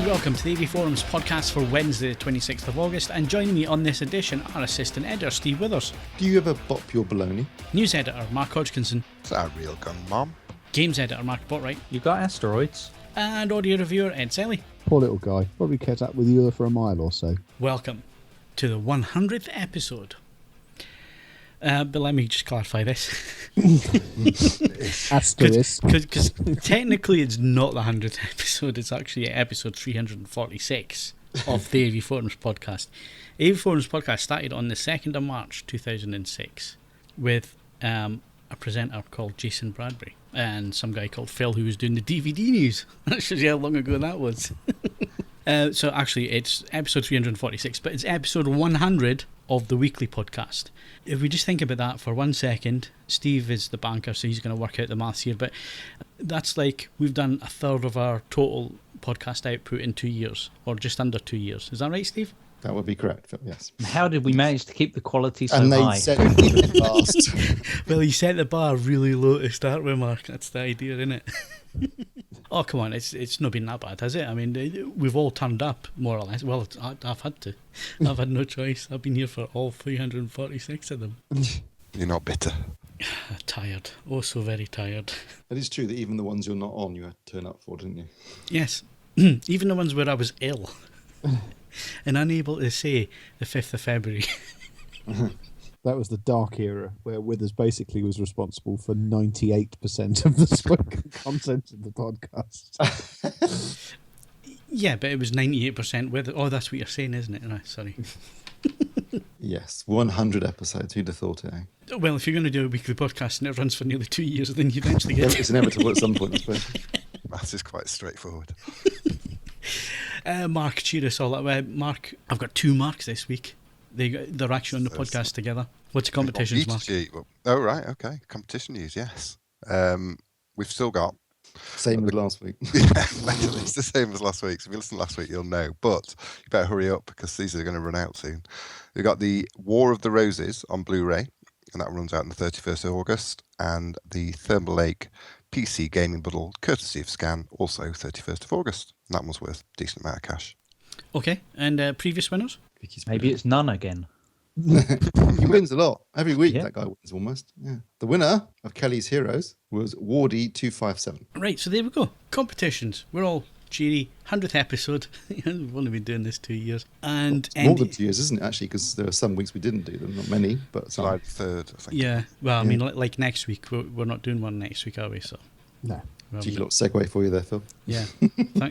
And welcome to the AVForums podcast for Wednesday, the 26th of August. And joining me on this edition, our assistant editor, Steve Withers. Do you ever bop your baloney? News editor, Mark Hodgkinson. Is that a real gun, Mom? Games editor, Mark Botwright. You got asteroids. And audio reviewer, Ed Selley. Poor little guy. Probably kept up with you for a mile or so. Welcome to the 100th episode. But let me just clarify this. Asterisk. Because technically it's not the 100th episode, it's actually episode 346 of the AVForums podcast. AVForums podcast started on the 2nd of March 2006 with a presenter called Jason Bradbury and some guy called Phil who was doing the DVD news. That shows you how long ago that was. So actually it's episode 346, but it's episode 100 of the weekly podcast. If we just think about that for 1 second, Steve is the banker, so he's going to work out the maths here, but that's like we've done a third of our total podcast output in 2 years, or just under 2 years. Is that right, Steve? That would be correct, Phil, yes. How did we manage to keep the quality so and they high? set it even fast. Well, you set the bar really low to start with, Mark. That's the idea, isn't it? Oh, come on, it's not been that bad, has it? I mean, we've all turned up, more or less. Well, I've had to. I've had no choice. I've been here for all 346 of them. You're not bitter. Tired. Oh, so very tired. It is true that even the ones you're not on, you had to turn up for, didn't you? Yes. Even the ones where I was ill and unable to say the 5th of February. That was the dark era where Withers basically was responsible for 98% of the spoken content of the podcast. Yeah, but it was 98% with. Oh, that's what you're saying, isn't it? No, sorry. Yes, 100 episodes. Who'd have thought it, eh? Well, if you're going to do a weekly podcast and it runs for nearly 2 years, then you eventually get It's inevitable at some point, I suppose. Maths is quite straightforward. Mark, cheer us all up. Mark, I've got 2 Marks this week. They're actually on the podcast together. What's the competitions, Mark? Oh, right, okay. Competition news, yes. We've still got... Same as last week. Yeah, basically, it's the same as last week. So if you listened last week, you'll know. But you better hurry up because these are going to run out soon. We've got the War of the Roses on Blu-ray, and that runs out on the 31st of August. And the Thermal Lake PC gaming bundle, courtesy of Scan, also 31st of August. And that one's worth a decent amount of cash. Okay, and previous winners? Maybe it's none again. He wins a lot. Every week, Yeah. that guy wins almost. Yeah. The winner of Kelly's Heroes was Wardy257. Right, so there we go. Competitions. We're all cheery. 100th episode. We've only been doing this 2 years. And It's more than 2 years, isn't it, actually? Because there are some weeks we didn't do them. Not many, but some. July 3rd, I think. yeah, well, I mean, like next week. We're not doing one next week, are we? So, No. well, Cheeky little segue for you there, Phil. yeah.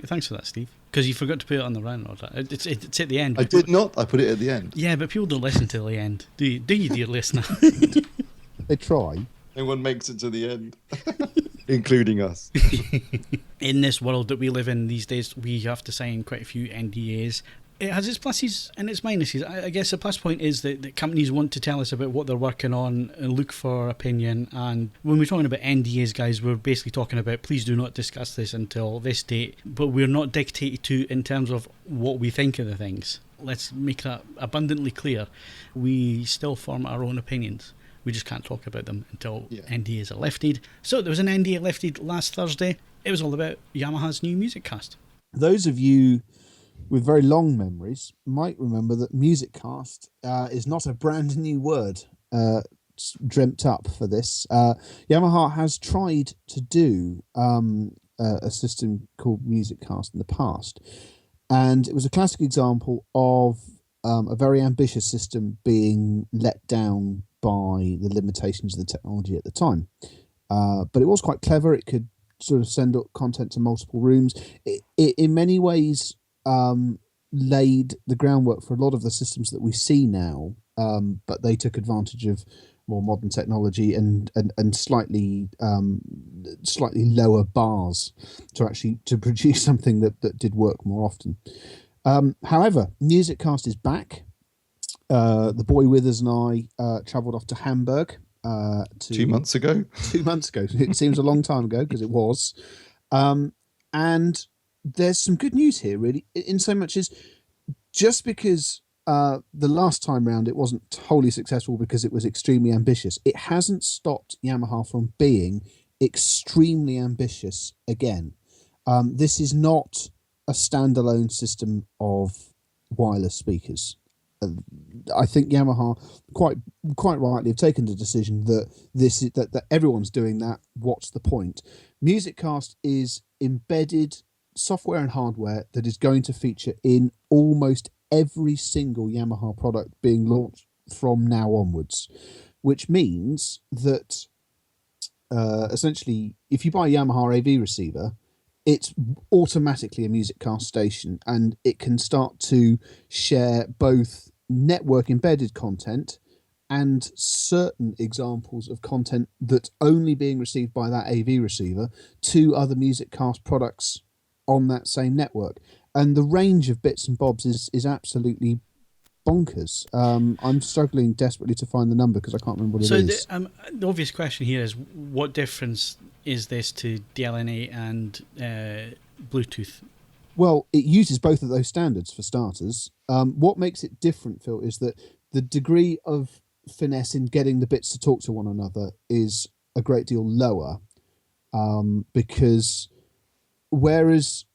Thanks for that, Steve. Because you forgot to put it on the run or that. It's at the end. I did not. I put it at the end. Yeah, but people don't listen till the end. Do you, dear listener? They try. No one makes it to the end, including us. In this world that we live in these days, we have to sign quite a few NDAs. It has its pluses and its minuses. I guess the plus point is that companies want to tell us about what they're working on and look for opinion. And when we're talking about NDAs, guys, we're basically talking about please do not discuss this until this date. But we're not dictated to in terms of what we think of the things. Let's make that abundantly clear. We still form our own opinions. We just can't talk about them until NDAs are lifted. So there was an NDA lifted last Thursday. It was all about Yamaha's new MusicCast. Those of you with very long memories might remember that MusicCast is not a brand new word dreamt up for this. Yamaha has tried to do a system called MusicCast in the past, and it was a classic example of a very ambitious system being let down by the limitations of the technology at the time. But it was quite clever. It could sort of send up content to multiple rooms. It in many ways laid the groundwork for a lot of the systems that we see now, but they took advantage of more modern technology and slightly lower bars to produce something that did work more often. However, MusicCast is back. The boy Withers and I travelled off to Hamburg 2 months ago. 2 months ago. It seems a long time ago because it was. And there's some good news here, really, in so much as just because the last time round it wasn't wholly successful because it was extremely ambitious, it hasn't stopped Yamaha from being extremely ambitious again. This is not a standalone system of wireless speakers. I think Yamaha quite rightly have taken the decision that that everyone's doing that. What's the point? MusicCast is embedded software and hardware that is going to feature in almost every single Yamaha product being launched from now onwards, which means that essentially, if you buy a Yamaha AV receiver, it's automatically a MusicCast station, and it can start to share both network embedded content and certain examples of content that's only being received by that AV receiver to other MusicCast products on that same network. And the range of bits and bobs is absolutely bonkers. I'm struggling desperately to find the number because I can't remember what it is. The obvious question here is, what difference is this to DLNA and Bluetooth? Well, it uses both of those standards for starters. What makes it different, Phil, is that the degree of finesse in getting the bits to talk to one another is a great deal lower, because whereas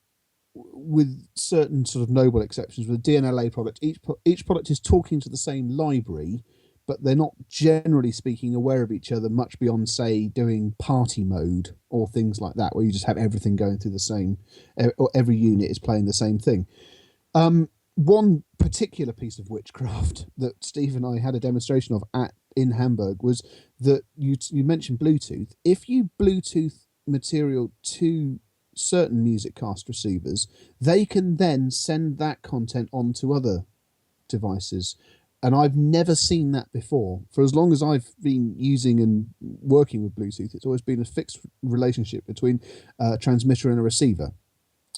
with certain sort of noble exceptions, with a DNLA product, each product is talking to the same library, but they're not generally speaking aware of each other much beyond, say, doing party mode or things like that, where you just have everything going through the same, or every unit is playing the same thing. One particular piece of witchcraft that Steve and I had a demonstration of in Hamburg was that you mentioned Bluetooth. If you Bluetooth material to certain MusicCast receivers, they can then send that content onto other devices. And I've never seen that before. For as long as I've been using and working with Bluetooth, it's always been a fixed relationship between a transmitter and a receiver.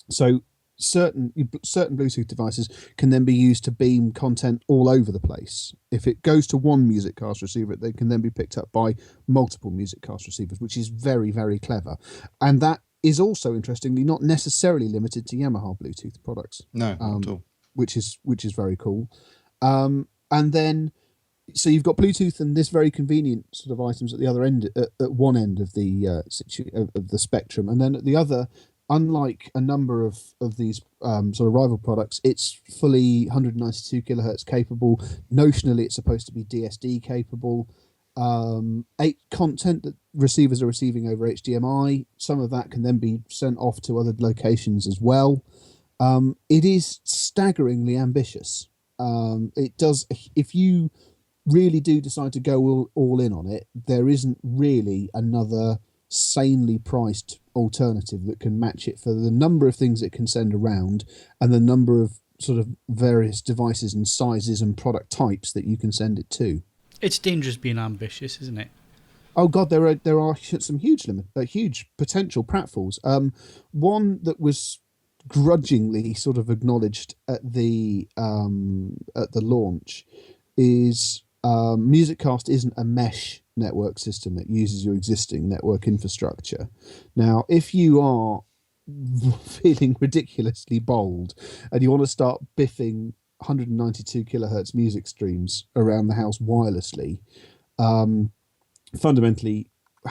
So certain Bluetooth devices can then be used to beam content all over the place. If it goes to one MusicCast receiver, they can then be picked up by multiple MusicCast receivers, which is very, very clever. And that is also, interestingly, not necessarily limited to Yamaha Bluetooth products. No, not at all. Which is very cool. And then, so you've got Bluetooth and this very convenient sort of items at the other end, at one end of the of the spectrum, and then at the other, unlike a number of these sort of rival products, it's fully 192 kilohertz capable. Notionally, it's supposed to be DSD capable. 8 content that receivers are receiving over HDMI. Some of that can then be sent off to other locations as well. It is staggeringly ambitious. It does, if you really do decide to go all in on it, there isn't really another sanely priced alternative that can match it for the number of things it can send around and the number of sort of various devices and sizes and product types that you can send it to. It's dangerous being ambitious, isn't it? Oh God, there are some huge potential pratfalls. One that was grudgingly sort of acknowledged at the launch is MusicCast isn't a mesh network system that uses your existing network infrastructure. Now, if you are feeling ridiculously bold and you want to start biffing 192 kilohertz music streams around the house wirelessly, fundamentally,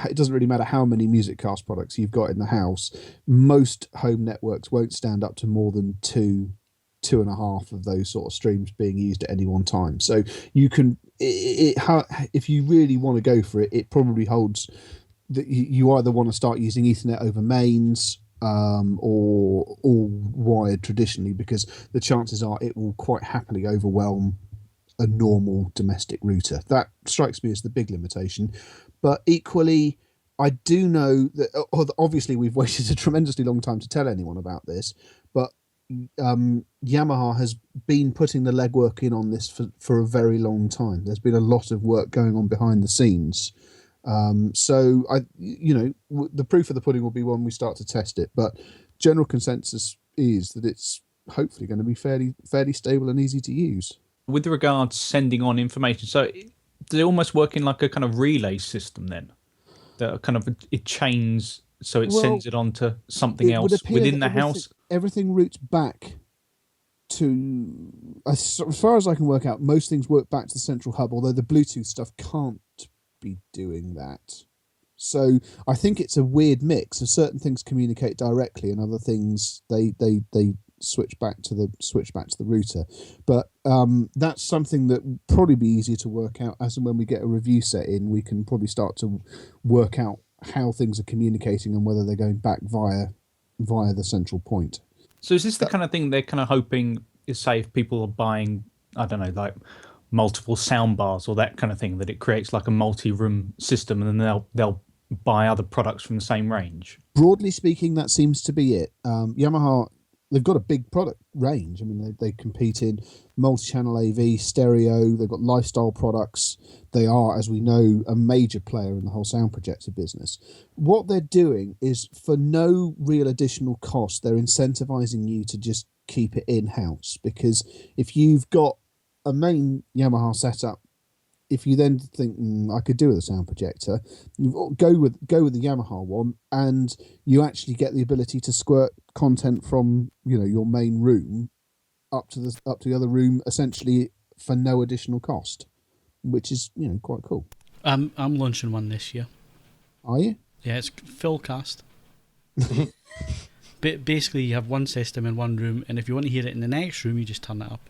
it doesn't really matter how many MusicCast products you've got in the house. Most home networks won't stand up to more than 2.5 of those sort of streams being used at any one time. So you can, if you really want to go for it, it probably holds that you either want to start using Ethernet over mains, or all wired traditionally, because the chances are it will quite happily overwhelm a normal domestic router. That strikes me as the big limitation. But equally, I do know that obviously we've waited a tremendously long time to tell anyone about this, but Yamaha has been putting the legwork in on this for a very long time. There's been a lot of work going on behind the scenes. So the proof of the pudding will be when we start to test it. But general consensus is that it's hopefully going to be fairly stable and easy to use. With regards to sending on information, so does it almost work in like a kind of relay system then? That kind of it chains, so it sends it on to something else within the house? Everything routes back to, as far as I can work out, most things work back to the central hub, although the Bluetooth stuff can't be doing that. So I think it's a weird mix of certain things communicate directly and other things they switch back to the router. But that's something that would probably be easier to work out as and when we get a review set in. We can probably start to work out how things are communicating and whether they're going back via the central point. So is this the kind of thing they're kind of hoping is, say, if people are buying, I don't know, like multiple sound bars or that kind of thing, that it creates like a multi-room system, and then they'll buy other products from the same range? Broadly speaking, that seems to be it. Yamaha, they've got a big product range. I mean, they compete in multi-channel AV, stereo. They've got lifestyle products. They are, as we know, a major player in the whole sound projector business. What they're doing is, for no real additional cost, they're incentivizing you to just keep it in-house. Because if you've got a main Yamaha setup, if you then think, I could do with a sound projector, you go with the Yamaha one, and you actually get the ability to squirt content from your main room up to the other room, essentially for no additional cost, which is quite cool. I'm launching one this year. Are you? Yeah, it's full cast. Basically, you have one system in one room, and if you want to hear it in the next room, you just turn it up.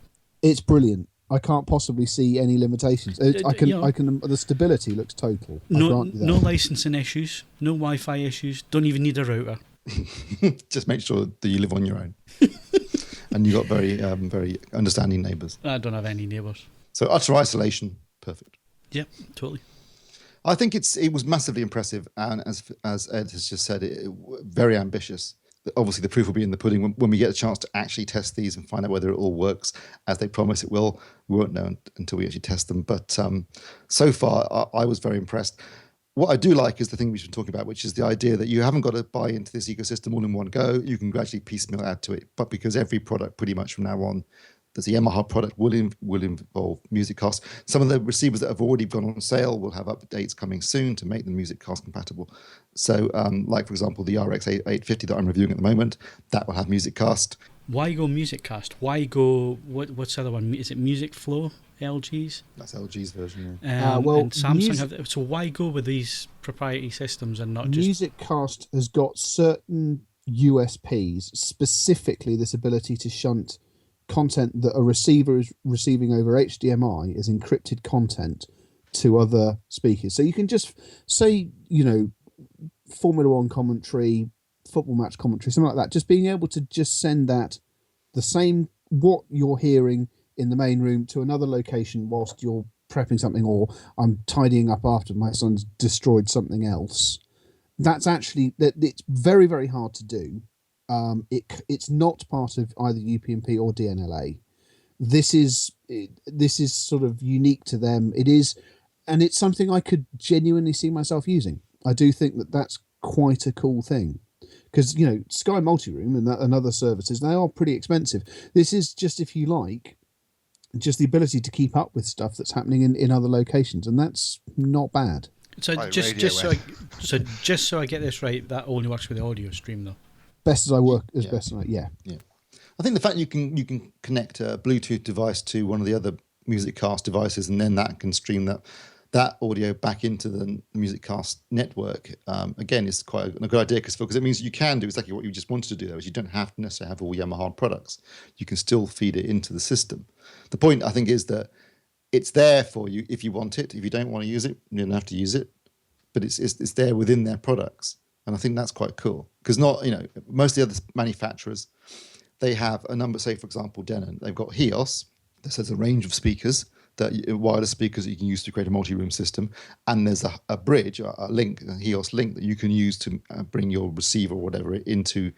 It's brilliant. I can't possibly see any limitations. I can. The stability looks total. No licensing issues, no Wi-Fi issues. Don't even need a router. Just make sure that you live on your own, and you got very understanding neighbours. I don't have any neighbours. So utter isolation, perfect. Yeah, totally. I think it was massively impressive, and as Ed has just said, very ambitious. Obviously, the proof will be in the pudding when we get a chance to actually test these and find out whether it all works as they promise it will. We won't know until we actually test them. But so far, I was very impressed. What I do like is the thing we've been talking about, which is the idea that you haven't got to buy into this ecosystem all in one go. You can gradually piecemeal add to it. But because every product pretty much from now on, there's a Yamaha product will involve MusicCast. Some of the receivers that have already gone on sale will have updates coming soon to make them MusicCast compatible. So, like for example, the RX 850 that I'm reviewing at the moment, that will have MusicCast. Why go MusicCast? Why go what's the other one? Is it Music Flow? LG's? That's LG's version. Yeah. And Samsung have. So why go with these proprietary systems and not just MusicCast has got certain USPs, specifically this ability to shunt content that a receiver is receiving over HDMI as encrypted content to other speakers. So you can just say, Formula One commentary, football match commentary, something like that, just being able to just send that, the same, what you're hearing in the main room, to another location whilst you're prepping something, or I'm tidying up after my son's destroyed something else. That's actually, it's very, very hard to do. It's not part of either UPnP or DNLA. This is sort of unique to them. It is, and it's something I could genuinely see myself using. I do think that that's quite a cool thing, because Sky Multiroom and other services, they are pretty expensive. This is just, if you like, just the ability to keep up with stuff that's happening in other locations, and that's not bad. So Like just so I get this right, that only works with the audio stream though. Best as I work, as best as I, yeah. I think the fact you can connect a Bluetooth device to one of the other MusicCast devices, and then that can stream that audio back into the MusicCast network, again, is quite a good idea, because it means you can do exactly what you just wanted to do. There is, you don't have to necessarily have all Yamaha products. You can still feed it into the system. The point, I think, is that it's there for you if you want it. If you don't want to use it, you don't have to use it. But it's there within their products. And I think that's quite cool, because most of the other manufacturers, they have a number, say, for example, Denon, they've got HEOS, that says a range of speakers, wireless speakers that you can use to create a multi-room system. And there's a bridge, a link, a HEOS link that you can use to bring your receiver or whatever into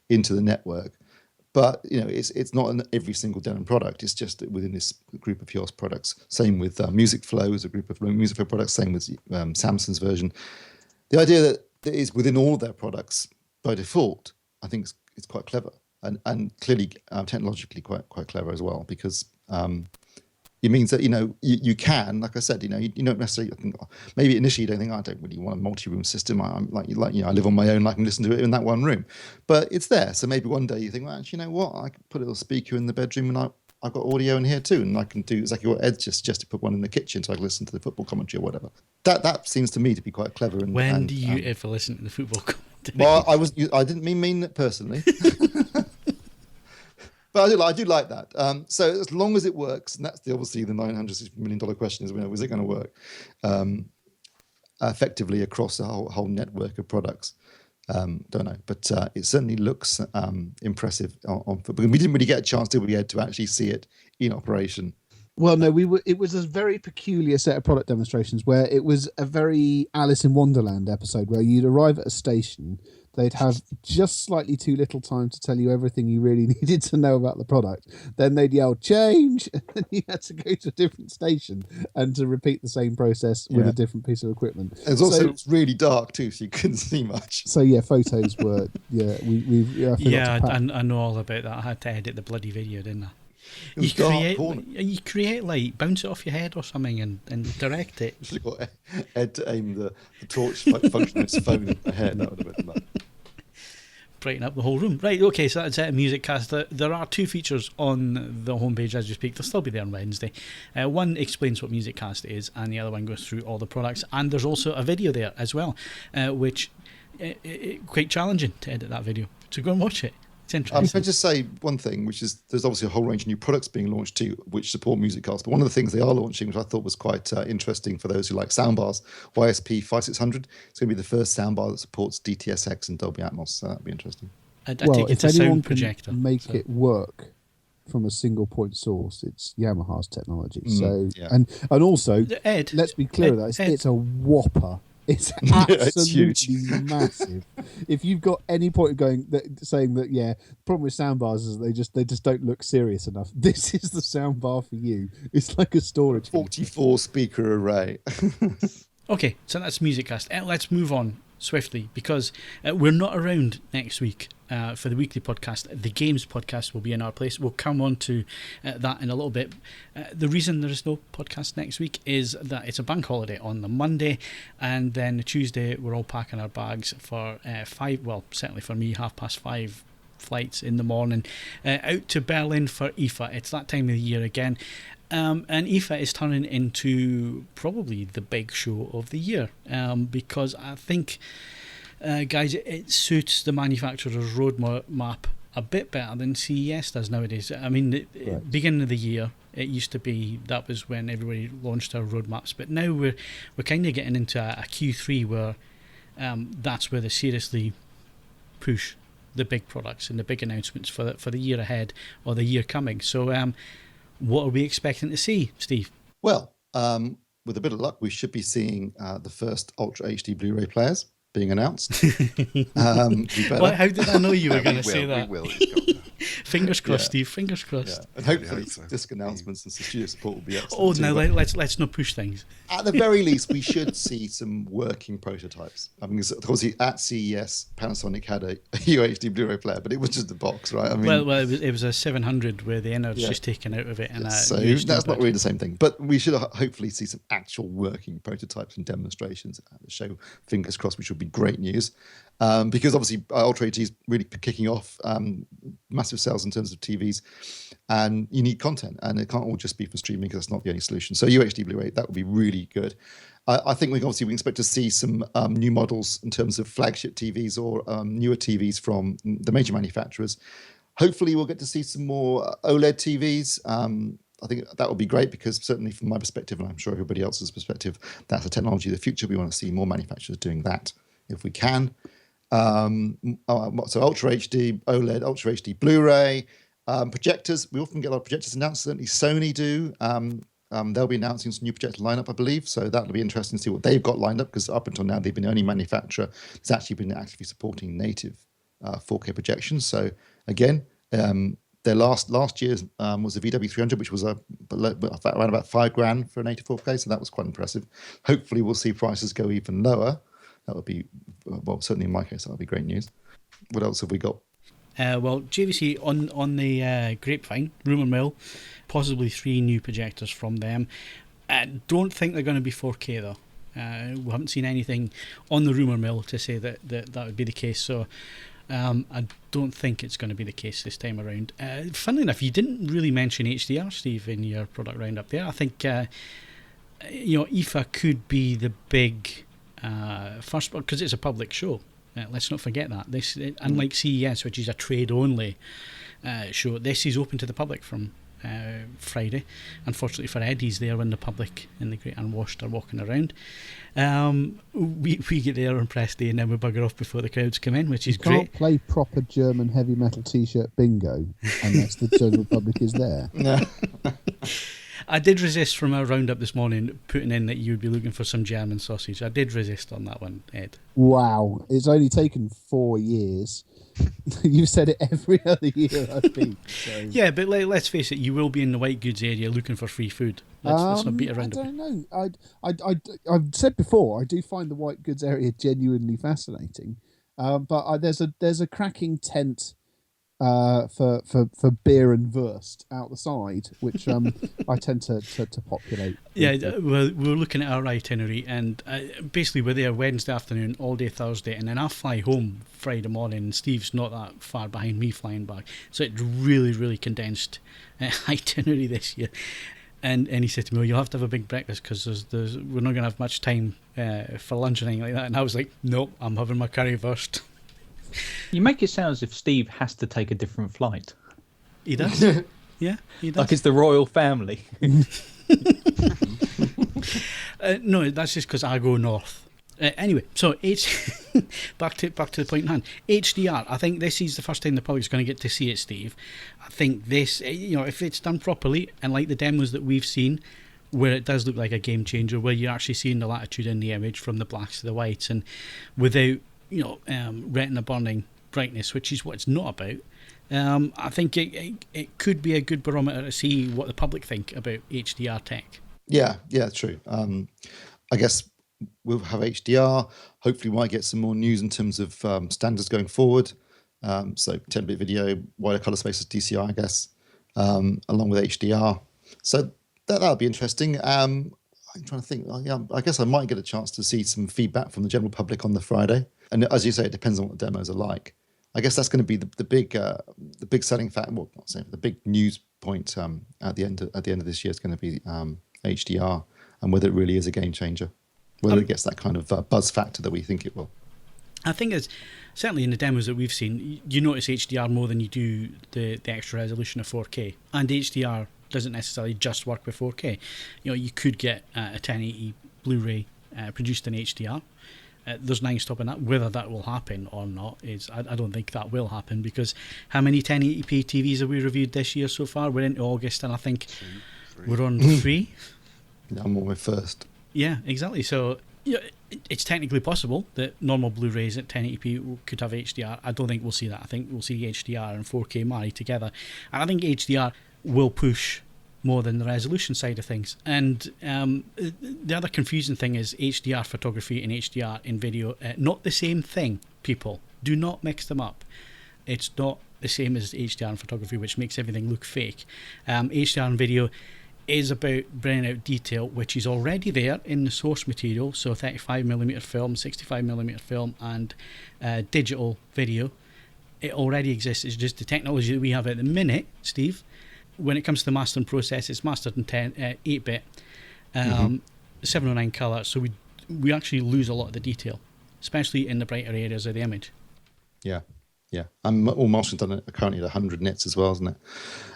the network. But, it's not in every single Denon product. It's just within this group of HEOS products. Same with Music Flow is a group of Music Flow products. Same with Samsung's version. The idea that it is within all their products by default, I think it's quite clever, and clearly technologically quite clever as well, because it means that you can, like I said, you don't necessarily think, maybe initially you don't think, I don't really want a multi-room system. I live on my own, I can listen to it in that one room, but it's there. So maybe one day you think, well, actually, what, I can put a little speaker in the bedroom, and I've got audio in here too, and I can do exactly what Ed just to put one in the kitchen so I can listen to the football commentary or whatever. That seems to me to be quite clever. When do you ever listen to the football commentary? Well, I didn't mean it personally. But I do like that. So as long as it works, and that's obviously the $960 million question is, is it going to work effectively across a whole network of products? Don't know, but it certainly looks impressive. But we didn't really get a chance, did we, Ed, to actually see it in operation? Well, no, it was a very peculiar set of product demonstrations where it was a very Alice in Wonderland episode where you'd arrive at a station, they'd have just slightly too little time to tell you everything you really needed to know about the product. Then they'd yell, change! And then you had to go to a different station and to repeat the same process with a different piece of equipment. It's really dark too, so you couldn't see much. So yeah, photos were, I know all about that. I had to edit the bloody video, didn't I? You create like bounce it off your head or something and direct it. You should have got Ed to aim the torch function on his phone at the head. That would have been that. Brighten up the whole room. Right, okay, so that's it, MusicCast. There are 2 features on the homepage as you speak. They'll still be there on Wednesday. One explains what MusicCast is, and the other one goes through all the products. And there's also a video there as well, which quite challenging to edit that video. So go and watch it. It's interesting. Can I just say one thing, which is there's obviously a whole range of new products being launched too, which support MusicCast. But one of the things they are launching, which I thought was quite interesting for those who like soundbars, YSP 5600. It's going to be the first soundbar that supports DTS:X and Dolby Atmos. So that'll be interesting. I take it's a sound projector. Make it work from a single point source. It's Yamaha's technology. And also, Ed, let's be clear about this. It's a whopper. It's absolutely massive. If you've got any point of saying that, the problem with soundbars is they just don't look serious enough. This is the soundbar for you. It's like a storage 44 speaker array. Okay, so that's MusicCast. Let's move on swiftly because we're not around next week for the weekly podcast. The games podcast will be in our place. We'll come on to that in a little bit. The reason there is no podcast next week is that it's a bank holiday on the Monday, and then the Tuesday we're all packing our bags for 5, well, certainly for me, 5:30 flights in the morning out to Berlin for IFA. It's that time of the year again. And IFA is turning into probably the big show of the year because I think, guys, it suits the manufacturer's roadmap a bit better than CES does nowadays. I mean, beginning of the year, it used to be that was when everybody launched their roadmaps, but now we're kind of getting into a Q3 where that's where they seriously push the big products and the big announcements for the year ahead or the year coming. So. What are we expecting to see, Steve? Well, with a bit of luck, we should be seeing the first Ultra HD Blu-ray players being announced. Well, how did I know you were going to say that? We will. Fingers crossed, Steve. Fingers crossed. Yeah. And hopefully, disc announcements and studio support will be excellent. Oh, now let's not push things. At the very least, we should see some working prototypes. I mean, obviously at CES, Panasonic had a UHD Blu-ray player, but it was just a box, right? I mean, well, it was a 700 where the innards just taken out of it, and so that's not really the same thing. But we should hopefully see some actual working prototypes and demonstrations at the show. Fingers crossed, which would be great news. Because obviously Ultra HD is really kicking off massive sales in terms of TVs, and you need content, and it can't all just be for streaming because that's not the only solution. So UHD Blu-ray, that would be really good. I think we expect to see some new models in terms of flagship TVs or newer TVs from the major manufacturers. Hopefully we'll get to see some more OLED TVs. I think that would be great because certainly from my perspective, and I'm sure everybody else's perspective, that's a technology of the future. We want to see more manufacturers doing that if we can. So Ultra HD OLED, Ultra HD Blu-ray, projectors. We often get a lot of projectors announced. Certainly Sony do. They'll be announcing some new projector lineup, I believe. So that'll be interesting to see what they've got lined up because up until now they've been the only manufacturer that's actually been actively supporting native 4K projections. So again, their last year's was the VW300, which was around about $5,000 for a native 4K. So that was quite impressive. Hopefully we'll see prices go even lower. That would be, well, certainly in my case, that would be great news. What else have we got? Well, JVC on the grapevine, rumour mill, possibly 3 new projectors from them. I don't think they're going to be 4K though. We haven't seen anything on the rumour mill to say that would be the case. So I don't think it's going to be the case this time around. Funnily enough, you didn't really mention HDR, Steve, in your product roundup there. I think IFA could be the big first, because it's a public show. Let's not forget that. Unlike CES, which is a trade only, show. This is open to the public from Friday. Unfortunately for Ed, he's there when the public in the Great Unwashed are walking around. We get there on press day and then we bugger off before the crowds come in, which is great. Can't play proper German heavy metal t-shirt bingo unless the general public is there. No. I did resist from our roundup this morning putting in that you would be looking for some German sausage. I did resist on that one, Ed. Wow, it's only taken 4 years. You've said it every other year, I think. So. Yeah, but let's face it, you will be in the white goods area looking for free food. Let's not beat around I don't know. I've said before, I do find the white goods area genuinely fascinating. But there's a cracking tent for beer and wurst out the side, which I tend to populate. Yeah, we're looking at our itinerary, and basically we're there Wednesday afternoon, all day Thursday, and then I fly home Friday morning, and Steve's not that far behind me flying back. So it's really, really condensed itinerary this year. And he said to me, well, you'll have to have a big breakfast because we're not going to have much time for lunch or anything like that. And I was like, nope, I'm having my currywurst. You make it sound as if Steve has to take a different flight. He does. Yeah, he does. Like it's the royal family. No, that's just because I go north. Anyway, so back to the point in hand. HDR. I think this is the first time the public's going to get to see it, Steve. I think this, if it's done properly and like the demos that we've seen, where it does look like a game changer, where you're actually seeing the latitude in the image from the blacks to the whites, and without retina burning brightness, which is what it's not about. I think it could be a good barometer to see what the public think about HDR tech. Yeah, true. I guess we'll have HDR. Hopefully, we might get some more news in terms of standards going forward. So 10-bit video, wider color spaces, DCI, I guess, along with HDR. So that'll be interesting. I'm trying to think. I guess I might get a chance to see some feedback from the general public on the Friday. And as you say, it depends on what the demos are like. I guess that's going to be the big selling factor. Well, not saying the big news point at the end of this year is going to be HDR and whether it really is a game changer, whether it gets that kind of buzz factor that we think it will. I think it's certainly in the demos that we've seen, you notice HDR more than you do the extra resolution of 4K, and HDR doesn't necessarily just work with 4K. You could get a 1080 Blu-ray produced in HDR. There's nothing stopping that. Whether that will happen or not is, I don't think that will happen, because how many 1080p TVs have we reviewed this year so far? We're into August, and I think we're on 3. Yeah, I'm on my first. Yeah, exactly. So it's technically possible that normal Blu-rays at 1080p could have HDR. I don't think we'll see that. I think we'll see HDR and 4K married together, and I think HDR will push more than the resolution side of things. And the other confusing thing is HDR photography and HDR in video, not the same thing, people. Do not mix them up. It's not the same as HDR in photography, which makes everything look fake. HDR in video is about bringing out detail, which is already there in the source material, so 35mm film, 65mm film, and digital video. It already exists. It's just the technology that we have at the minute, Steve. When it comes to the mastering process, it's mastered in 8-bit, 709 colour, so we actually lose a lot of the detail, especially in the brighter areas of the image. Yeah. All mastering done currently at 100 nits as well, isn't it?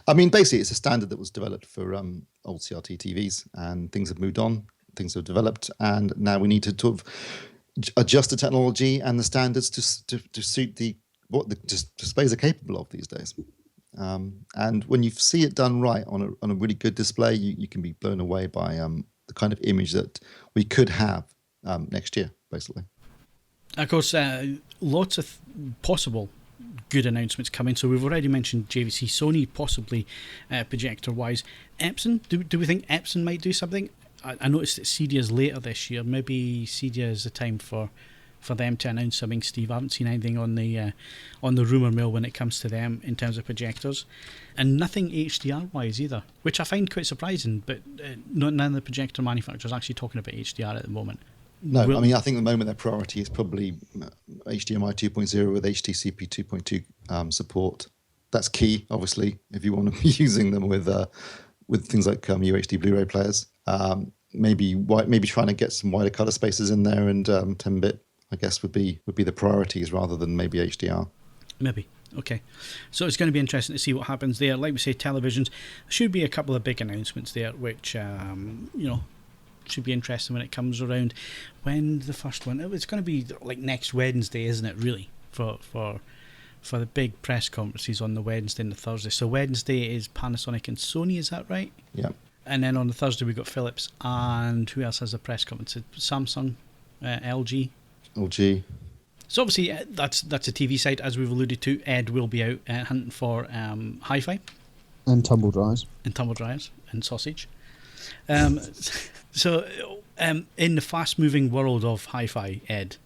I mean, basically, it's a standard that was developed for old CRT TVs, and things have moved on, things have developed, and now we need to sort of adjust the technology and the standards to suit what the displays are capable of these days. And when you see it done right on a really good display, you can be blown away by the kind of image that we could have next year, basically. Of course, lots of possible good announcements coming. So we've already mentioned JVC, Sony possibly projector-wise. Epson, do we think Epson might do something? I noticed that Cedia's later this year. Maybe Cedia is the time for them to announce something, Steve. I haven't seen anything on the rumour mill when it comes to them in terms of projectors, and nothing HDR-wise either, which I find quite surprising. But none of the projector manufacturers are actually talking about HDR at the moment. No, I mean, I think at the moment their priority is probably HDMI 2.0 with HDCP 2.2 support. That's key, obviously, if you want to be using them with things like UHD Blu-ray players. Maybe trying to get some wider color spaces in there, and 10-bit, I guess, would be the priorities rather than maybe HDR. Maybe. Okay, so it's going to be interesting to see what happens there. Like we say, televisions, should be a couple of big announcements there, which should be interesting when it comes around. When the first one, it's going to be like next Wednesday, isn't it? Really, for the big press conferences on the Wednesday and the Thursday. So Wednesday is Panasonic and Sony, is that right? Yeah. And then on the Thursday we got Philips, and who else has a press conference? Samsung, LG. LG. So obviously that's a TV side, as we've alluded to. Ed will be out hunting for hi-fi. And tumble dryers. And tumble dryers and sausage. So in the fast-moving world of hi-fi, Ed,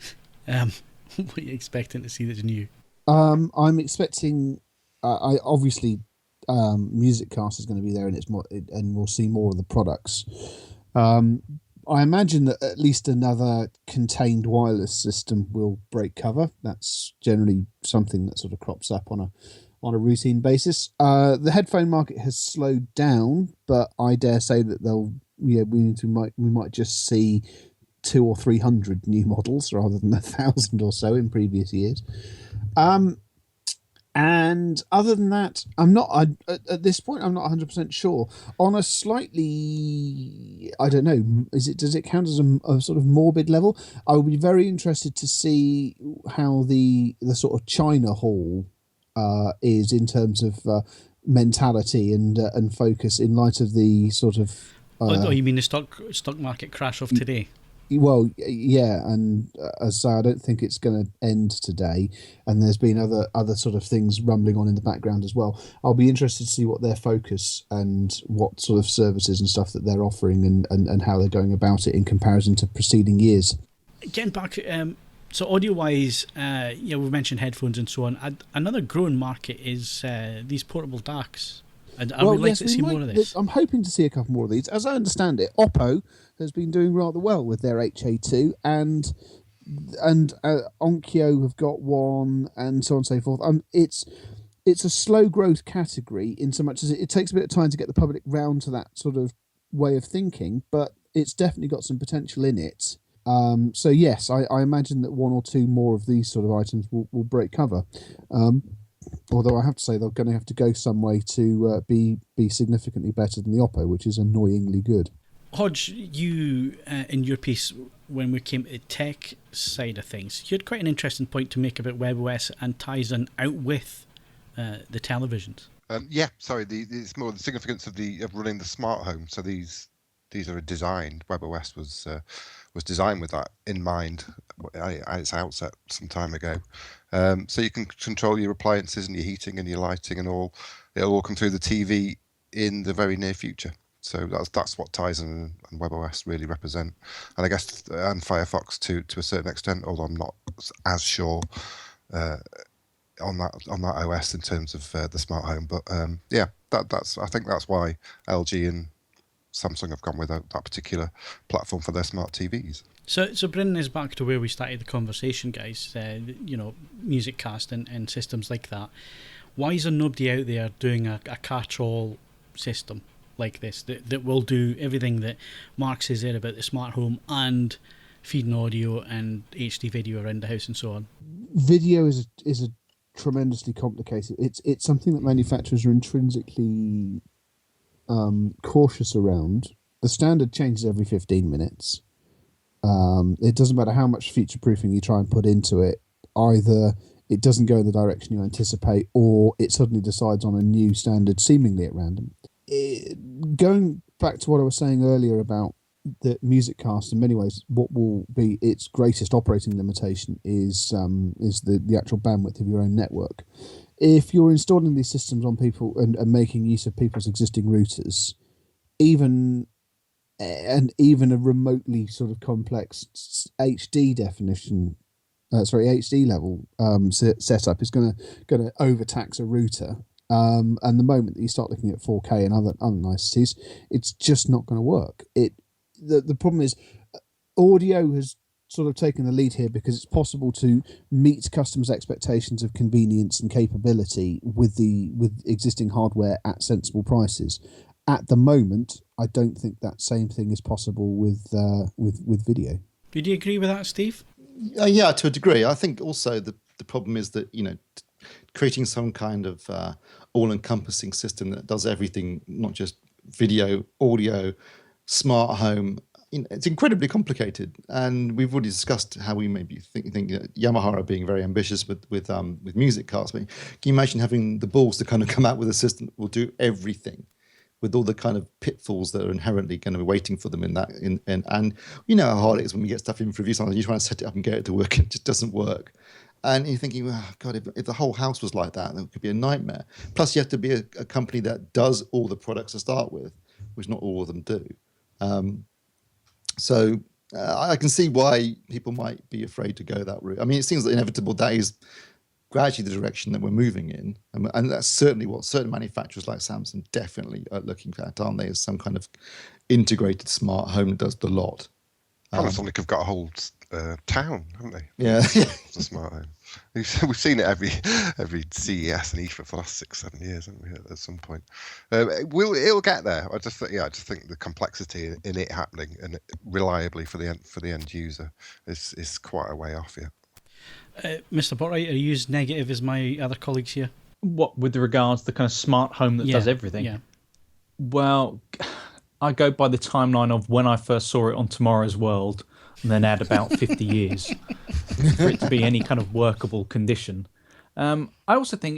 what are you expecting to see that's new? I'm expecting, I obviously, MusicCast is going to be there, and it's more, and we'll see more of the products. I imagine that at least another contained wireless system will break cover. That's generally something that sort of crops up on a routine basis. The headphone market has slowed down, but I dare say that we might just see 200 or 300 new models rather than 1,000 or so in previous years. And other than that, at this point, I'm not 100% sure. On a slightly, I don't know, does it count as a sort of morbid level? I would be very interested to see how the sort of China hall is in terms of mentality and focus in light of the sort of. You mean the stock market crash of today? Well, yeah, and as I say, I don't think it's going to end today. And there's been other sort of things rumbling on in the background as well. I'll be interested to see what their focus and what sort of services and stuff that they're offering and how they're going about it in comparison to preceding years. Getting back, so audio-wise, we've mentioned headphones and so on. Another growing market is these portable DACs. I would like to see more of this. I'm hoping to see a couple more of these. As I understand it, Oppo has been doing rather well with their HA2, and Onkyo have got one, and so on and so forth. It's a slow growth category in so much as it takes a bit of time to get the public round to that sort of way of thinking, but it's definitely got some potential in it. So yes, I imagine that one or two more of these sort of items will break cover. Although I have to say they're going to have to go some way to be significantly better than the Oppo, which is annoyingly good. Hodge, you, in your piece, when we came to the tech side of things, you had quite an interesting point to make about WebOS and Tizen out with the televisions. It's more the significance of running the smart home. So these are designed. WebOS was designed with that in mind at its outset some time ago. So you can control your appliances and your heating and your lighting and all. It'll all come through the TV in the very near future. So that's what Tizen and WebOS really represent, and I guess and Firefox to a certain extent, although I'm not as sure on that OS in terms of the smart home. But I think that's why LG and Samsung have gone with that particular platform for their smart TVs. So bringing us back to where we started the conversation, guys, MusicCast and systems like that, why is there nobody out there doing a catch-all system like this that will do everything that Mark says there about the smart home and feeding audio and HD video around the house and so on? Video is a tremendously complicated. It's something that manufacturers are intrinsically cautious around. The standard changes every 15 minutes. It doesn't matter how much future proofing you try and put into it, either it doesn't go in the direction you anticipate or it suddenly decides on a new standard seemingly at random. Going back to what I was saying earlier about the MusicCast, in many ways what will be its greatest operating limitation is the actual bandwidth of your own network. If you're installing these systems on people and making use of people's existing routers, even a remotely sort of complex HD level setup is going to overtax a router. And the moment that you start looking at 4K and other niceties, it's just not going to work. The problem is audio has sort of taken the lead here because it's possible to meet customers' expectations of convenience and capability with existing hardware at sensible prices. At the moment, I don't think that same thing is possible with video. Did you agree with that, Steve? Yeah, to a degree. I think also the problem is that creating some kind of all-encompassing system that does everything, not just video, audio, smart home. It's incredibly complicated, and we've already discussed how we maybe think that Yamaha are being very ambitious with MusicCast. But can you imagine having the balls to kind of come out with a system that will do everything, with all the kind of pitfalls that are inherently going to be waiting for them in that? And you know how hard it is when we get stuff in for review. Sometimes you try to set it up and get it to work, and it just doesn't work. And you're thinking, oh, God, if the whole house was like that, it could be a nightmare. Plus, you have to be a company that does all the products to start with, which not all of them do. So I can see why people might be afraid to go that route. I mean, it seems inevitable that is gradually the direction that we're moving in. And that's certainly what certain manufacturers like Samsung definitely are looking at, aren't they? As some kind of integrated smart home that does the lot. Panasonic have got a whole town, haven't they? Yeah. It's a smart home. We've seen it every CES and IFA for the last 6-7 years, haven't we? At some point, it'll get there. I just think the complexity in it happening and reliably for the end user is quite a way off yet. Mr. Botwright, are you as negative as my other colleagues here? What with regards to the kind of smart home that does everything? Yeah. Well, I go by the timeline of when I first saw it on Tomorrow's World, and then add about 50 years for it to be any kind of workable condition. I also think,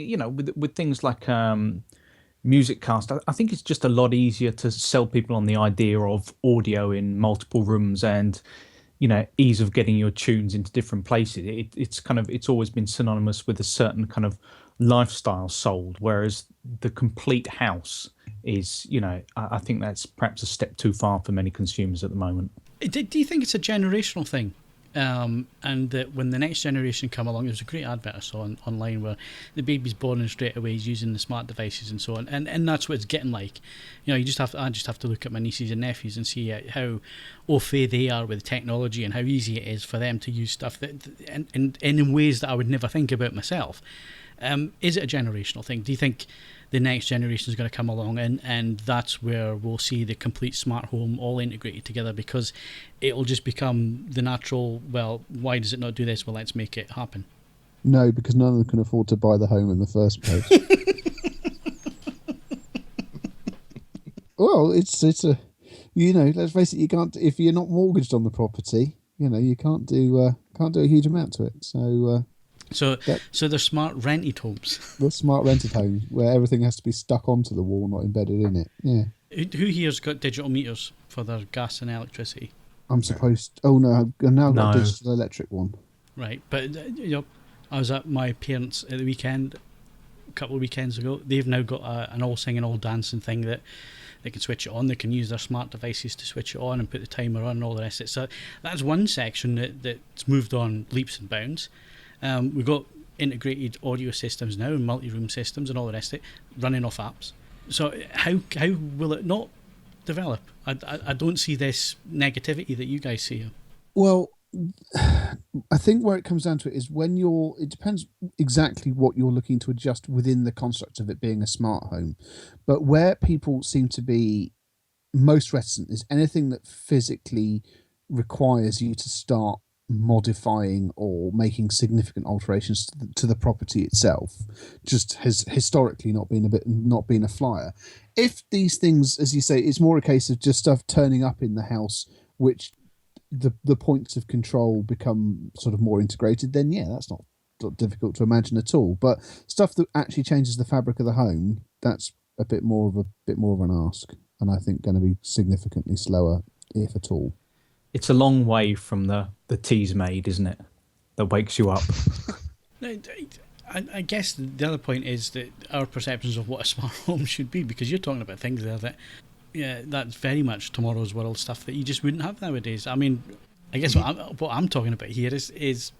with things like MusicCast, I think it's just a lot easier to sell people on the idea of audio in multiple rooms and, ease of getting your tunes into different places. It's always been synonymous with a certain kind of lifestyle sold, whereas the complete house is, I think that's perhaps a step too far for many consumers at the moment. Do you think it's a generational thing? And that when the next generation come along, there's a great advert I saw online where the baby's born and straight away he's using the smart devices and so on, and that's what it's getting like. I just have to look at my nieces and nephews and see how au fait they are with technology and how easy it is for them to use stuff that and in ways that I would never think about myself. Is it a generational thing? Do you think the next generation is going to come along and that's where we'll see the complete smart home all integrated together, because it'll just become the natural, well, why does it not do this? Well, let's make it happen. No, because none of them can afford to buy the home in the first place. Well, it's a, let's face it, you can't, if you're not mortgaged on the property, you can't do a huge amount to it. So they're smart rented homes. The smart rented homes where everything has to be stuck onto the wall, not embedded in it. Yeah. Who here's got digital meters for their gas and electricity? I'm supposed. Oh no, I've now got a digital electric one. Right, but I was at my parents' at the weekend, a couple of weekends ago. They've now got an all singing, all dancing thing that they can switch it on. They can use their smart devices to switch it on and put the timer on and all the rest of it. So that's one section that's moved on leaps and bounds. We've got integrated audio systems now and multi-room systems and all the rest of it running off apps. So how will it not develop? I don't see this negativity that you guys see. Well, I think where it comes down to it is it depends exactly what you're looking to adjust within the construct of it being a smart home. But where people seem to be most reticent is anything that physically requires you to start modifying or making significant alterations to the property itself. Just has historically not been a flyer. If these things, as you say, it's more a case of just stuff turning up in the house, which the points of control become sort of more integrated, then yeah, that's not difficult to imagine at all. But stuff that actually changes the fabric of the home, that's a bit more of an ask, and I think going to be significantly slower, if at all. It's a long way from the teas made, isn't it? That wakes you up. I guess the other point is that our perceptions of what a smart home should be, because you're talking about things there that, that's very much tomorrow's world stuff that you just wouldn't have nowadays. I mean, I guess what I'm talking about here is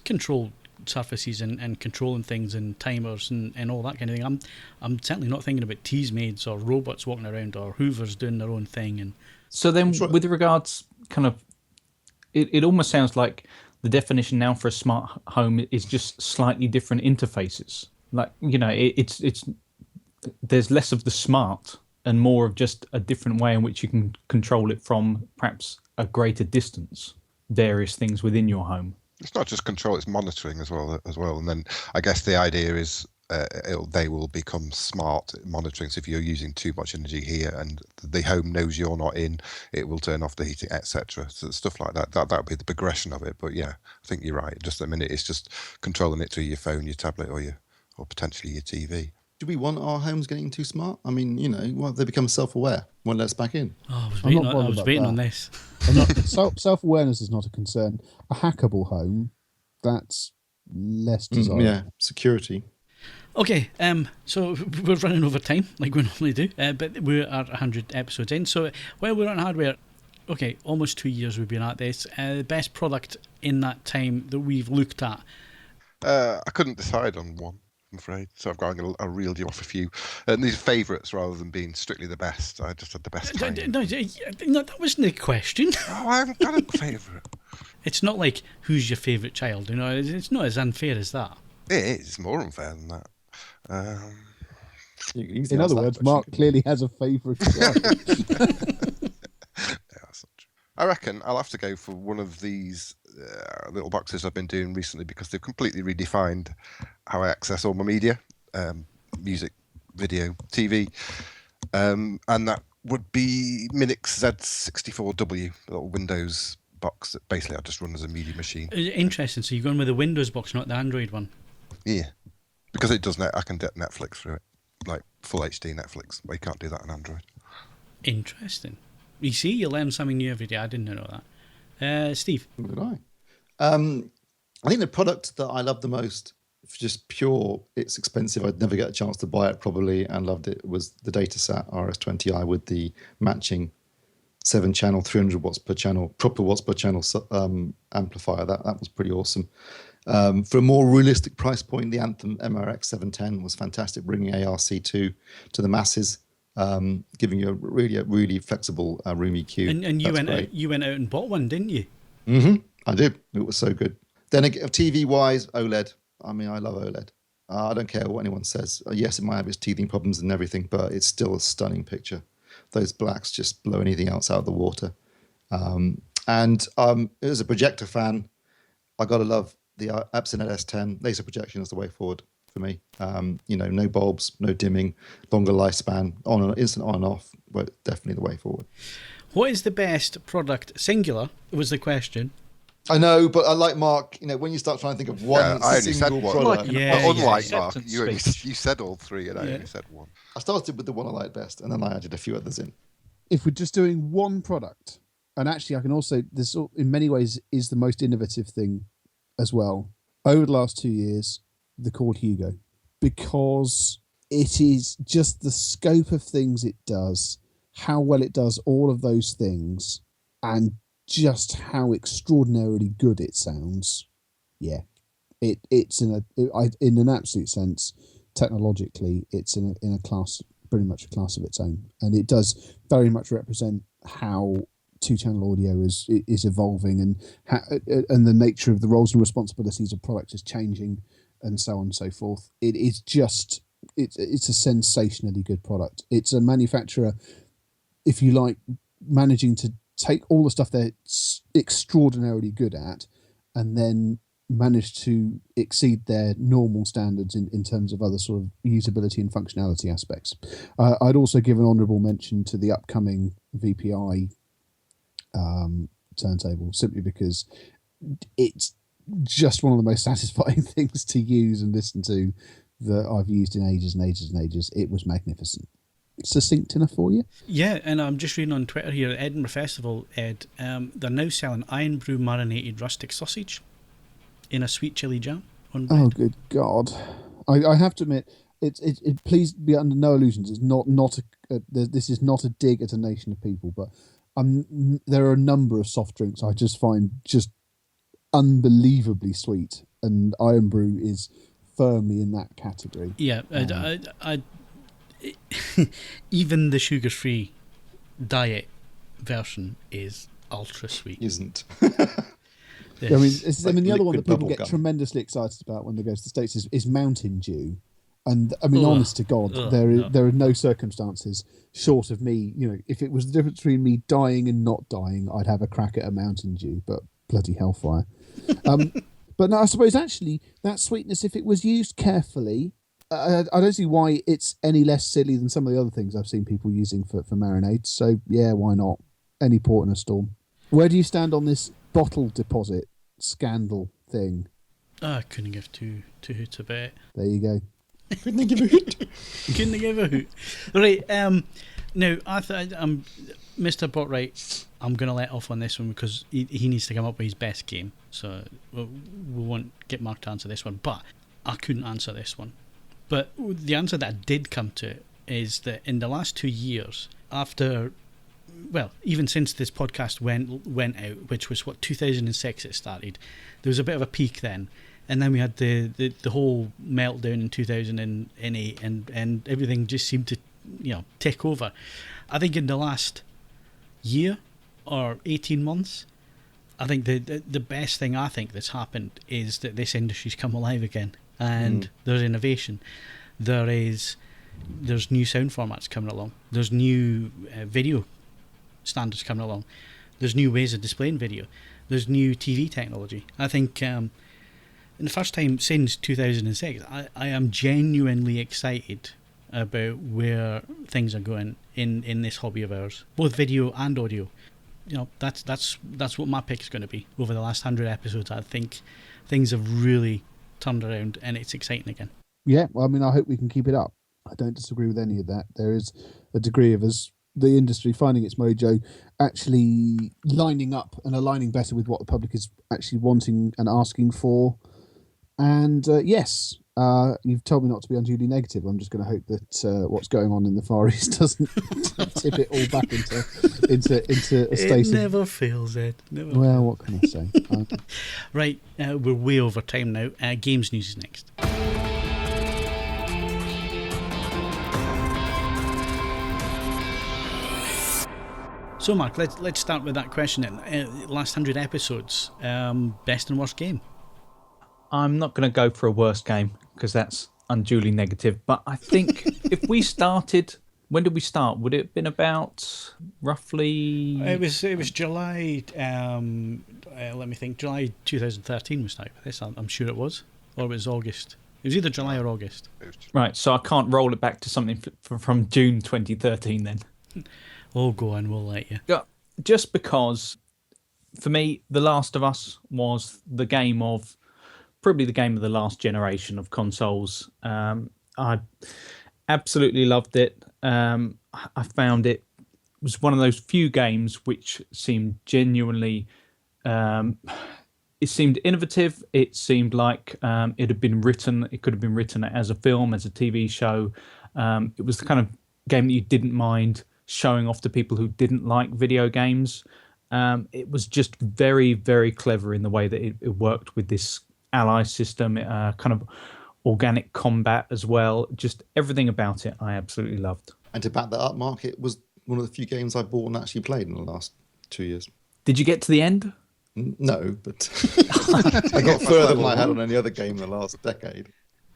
controlled surfaces and controlling things and timers and all that kind of thing. I'm certainly not thinking about teas maids or robots walking around or hoovers doing their own thing. And so then, with regards, kind of, it almost sounds like the definition now for a smart home is just slightly different interfaces. Like, it's there's less of the smart and more of just a different way in which you can control it from perhaps a greater distance, various things within your home. It's not just control; it's monitoring as well. And then I guess the idea is they will become smart monitoring. So if you're using too much energy here, and the home knows you're not in, it will turn off the heating, etc. So stuff like that. That would be the progression of it. But yeah, I think you're right. Just a minute, it's just controlling it through your phone, your tablet, or potentially your TV. Do we want our homes getting too smart? I mean, they become self-aware. Won't let us back in. Oh, I was waiting on this. Self-awareness is not a concern. A hackable home, that's less desirable. Yeah, security. Okay, so we're running over time, like we normally do, but we're at 100 episodes in. So while we're on hardware, okay, almost 2 years we've been at this. The best product in that time that we've looked at? I couldn't decide on one, I'm afraid. So I'll reel you off a few. And these are favourites rather than being strictly the best. I just had the best time. No, that wasn't the question. Oh, I haven't got a favourite. It's not like, who's your favourite child? It's not as unfair as that. It is. It's more unfair than that. In other words, Mark clearly has a favourite child. That's not true. I reckon I'll have to go for one of these little boxes I've been doing recently because they've completely redefined how I access all my media, music, video, TV, and that would be Minix Z64W, a little Windows box that basically I just run as a media machine. Interesting. So you're going with the Windows box, not the Android one? Yeah, because it does I can get Netflix through it, like full HD Netflix. But you can't do that on Android. Interesting. You see, you learn something new every day. I didn't know that. Steve? Did I? I think the product that I love the most, just pure, it's expensive, I'd never get a chance to buy it probably, and loved it, was the Datasat RS20i with the matching 7-channel, 300 watts per channel, proper watts per channel amplifier. That was pretty awesome. For a more realistic price point, the Anthem MRX 710 was fantastic, bringing ARC2 to the masses, giving you a really flexible room EQ. And you went out and bought one, didn't you? Mm-hmm. I did. It was so good. Then TV-wise, OLED. I mean, I love OLED. I don't care what anyone says. Yes, it might have its teething problems and everything, but it's still a stunning picture. Those blacks just blow anything else out of the water. And as a projector fan, I got to love the Epson LS10. Laser projection is the way forward for me. No bulbs, no dimming, longer lifespan, instant on and off. But definitely the way forward. What is the best product? Singular was the question. I know, but I like Mark. When you start trying to think of one single product. Unlike Mark, you said all three, and I only said one. I started with the one I liked best, and then I added a few others in. If we're just doing one product, and actually I can also, this in many ways is the most innovative thing as well, over the last 2 years, the Chord Hugo, because it is just the scope of things it does, how well it does all of those things, and just how extraordinarily good it sounds. Yeah, it's in an absolute sense, technologically, it's in a class, pretty much a class of its own, and it does very much represent how 2-channel audio is evolving, and the nature of the roles and responsibilities of products is changing, and so on and so forth. It is just it's a sensationally good product. It's a manufacturer, if you like, managing to take all the stuff they're extraordinarily good at and then manage to exceed their normal standards in terms of other sort of usability and functionality aspects. I'd also give an honourable mention to the upcoming VPI turntable, simply because it's just one of the most satisfying things to use and listen to that I've used in ages and ages and ages. It was magnificent. Succinct enough for you? Yeah, and I'm just reading on Twitter here, Edinburgh Festival, Ed, they're now selling Iron Brew marinated rustic sausage in a sweet chili jam on bread. Oh, good God. I have to admit, it please be under no illusions, it's this is not a dig at a nation of people, but there are a number of soft drinks I just find just unbelievably sweet, and Iron Brew is firmly in that category. Yeah, I even the sugar-free diet version is ultra sweet. Isn't. Yes. I mean, the other one that people get tremendously excited about when they go to the States is Mountain Dew. And I mean, honest to God, there are no circumstances short of me. If it was the difference between me dying and not dying, I'd have a crack at a Mountain Dew. But bloody hellfire. But no, I suppose actually that sweetness, if it was used carefully, I don't see why it's any less silly than some of the other things I've seen people using for marinades. So yeah, why not? Any port in a storm. Where do you stand on this bottle deposit scandal thing? I couldn't give two hoots about it. There you go. Couldn't give a hoot. Couldn't give a hoot. Right, now, Mr. Botwright, I'm going to let off on this one because he needs to come up with his best game. So we won't get Mark to answer this one. But I couldn't answer this one. But the answer that I did come to is that in the last 2 years, after, well, even since this podcast went out, which was, 2006 it started, there was a bit of a peak then. And then we had the whole meltdown in 2008 and everything just seemed to, take over. I think in the last year or 18 months, I think the best thing I think that's happened is that this industry's come alive again. And there's innovation. There's new sound formats coming along. There's new video standards coming along. There's new ways of displaying video. There's new TV technology. I think in the first time since 2006, I am genuinely excited about where things are going in this hobby of ours, both video and audio. That's what my pick is going to be. Over the last 100 episodes, I think things have really turned around and it's exciting again. Yeah, well, I mean, I hope we can keep it up. I don't disagree with any of that. There is a degree of the industry finding its mojo, actually lining up and aligning better with what the public is actually wanting and asking for. And yes, you've told me not to be unduly negative. I'm just going to hope that what's going on in the Far East doesn't tip it all back into a state. It never fails, Ed. Never. Well, what can I say? Right, we're way over time now. Games news is next. So, Mark, let's start with that question then. Last 100 episodes, best and worst game? I'm not going to go for a worst game because that's unduly negative. But I think if we started, when did we start? Would it have been about roughly? It was July. Let me think. July 2013 we started with this. I'm sure it was, or it was August. It was either July or August. Right. So I can't roll it back to something from June 2013 then. Oh, go on. We'll let you. Yeah, just because, for me, The Last of Us was probably the game of the last generation of consoles. I absolutely loved it. I found it was one of those few games which seemed genuinely, it seemed innovative. It seemed like it could have been written as a film, as a TV show. It was the kind of game that you didn't mind showing off to people who didn't like video games. It was just very, very clever in the way that it worked with this ally system, kind of organic combat as well. Just everything about it I absolutely loved. And to back that up, Mark, it was one of the few games I bought and actually played in the last 2 years. Did you get to the end? No, but I got further than I had on any other game in the last decade.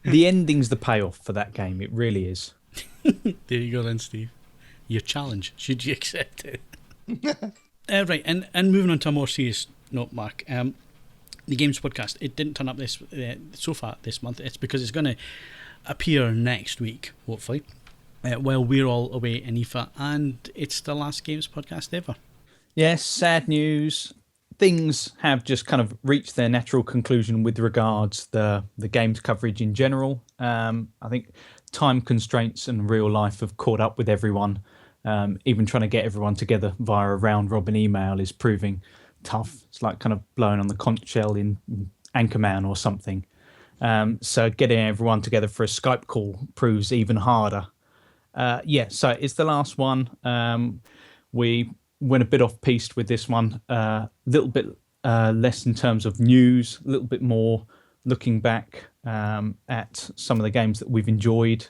The ending's the payoff for that game. It really is. There you go then, Steve. Your challenge, should you accept it? Right, and moving on to a more serious note, Mark. The Games Podcast, it didn't turn up so far this month. It's because it's going to appear next week, hopefully, while we're all away in IFA, and it's the last Games Podcast ever. Yes, sad news. Things have just kind of reached their natural conclusion with regards the games coverage in general. I think time constraints and real life have caught up with everyone. Even trying to get everyone together via a round-robin email is proving tough. It's like kind of blowing on the conch shell in Anchorman or something. So getting everyone together for a Skype call proves even harder. So it's the last one. We went a bit off-piste with this one. A little bit less in terms of news, a little bit more looking back at some of the games that we've enjoyed.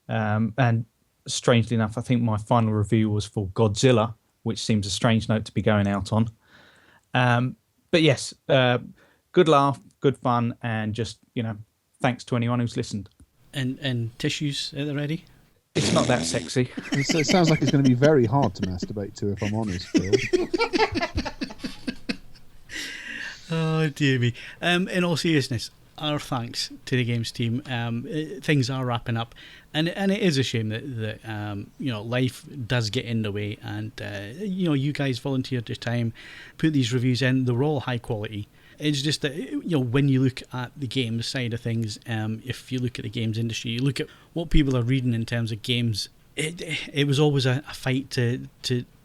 And strangely enough, I think my final review was for Godzilla, which seems a strange note to be going out on. But yes, good laugh, good fun, and just, thanks to anyone who's listened. And tissues at the ready? It's not that sexy. It sounds like it's going to be very hard to masturbate to, if I'm honest, Phil. Oh, dear me. In all seriousness, our thanks to the games team. Things are wrapping up, and it is a shame that life does get in the way, and you guys volunteered your time, put these reviews in. They were all high quality. It's just that when you look at the games side of things, if you look at the games industry, you look at what people are reading in terms of games. It was always a fight to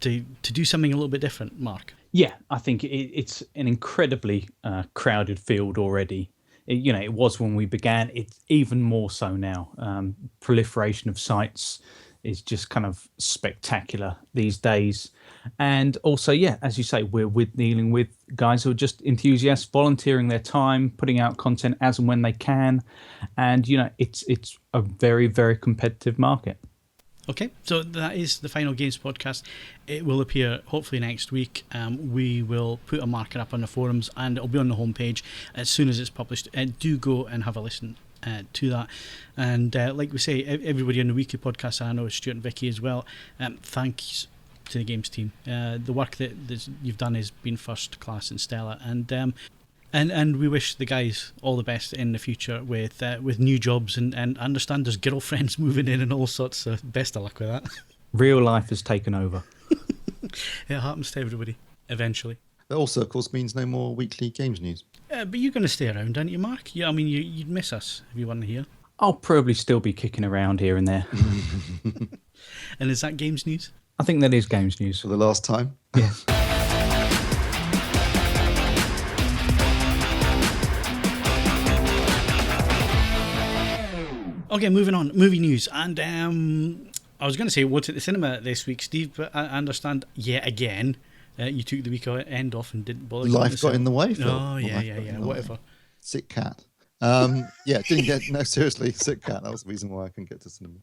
do something a little bit different, Mark. Yeah, I think it's an incredibly crowded field already. It was when we began. It's even more so now. Proliferation of sites is just kind of spectacular these days. And also, yeah, as you say, we're dealing with guys who are just enthusiasts, volunteering their time, putting out content as and when they can. And, it's a very, very competitive market. Okay, so that is the Final Games podcast. It will appear hopefully next week. We will put a marker up on the forums, and it'll be on the homepage as soon as it's published. Do go and have a listen to that. And like we say, everybody on the weekly podcast, I know Stuart and Vicky as well, thanks to the games team. The work that you've done has been first class and stellar. And we wish the guys all the best in the future with new jobs and understand there's girlfriends moving in and all sorts. So best of luck with that. Real life has taken over. It happens to everybody eventually. That also, of course, means no more weekly games news. But you're going to stay around, aren't you, Mark? Yeah, I mean, you'd miss us if you weren't here. I'll probably still be kicking around here and there. And is that games news? I think that is games news. For the last time? Yes. Okay, moving on. Movie news. And I was going to say, what's at the cinema this week, Steve? But I understand, yet again, you took the weekend off and didn't bother. Life got in the way, Phil. Oh, yeah, whatever. Sick cat. Didn't get... No, seriously, sick cat. That was the reason why I couldn't get to cinema.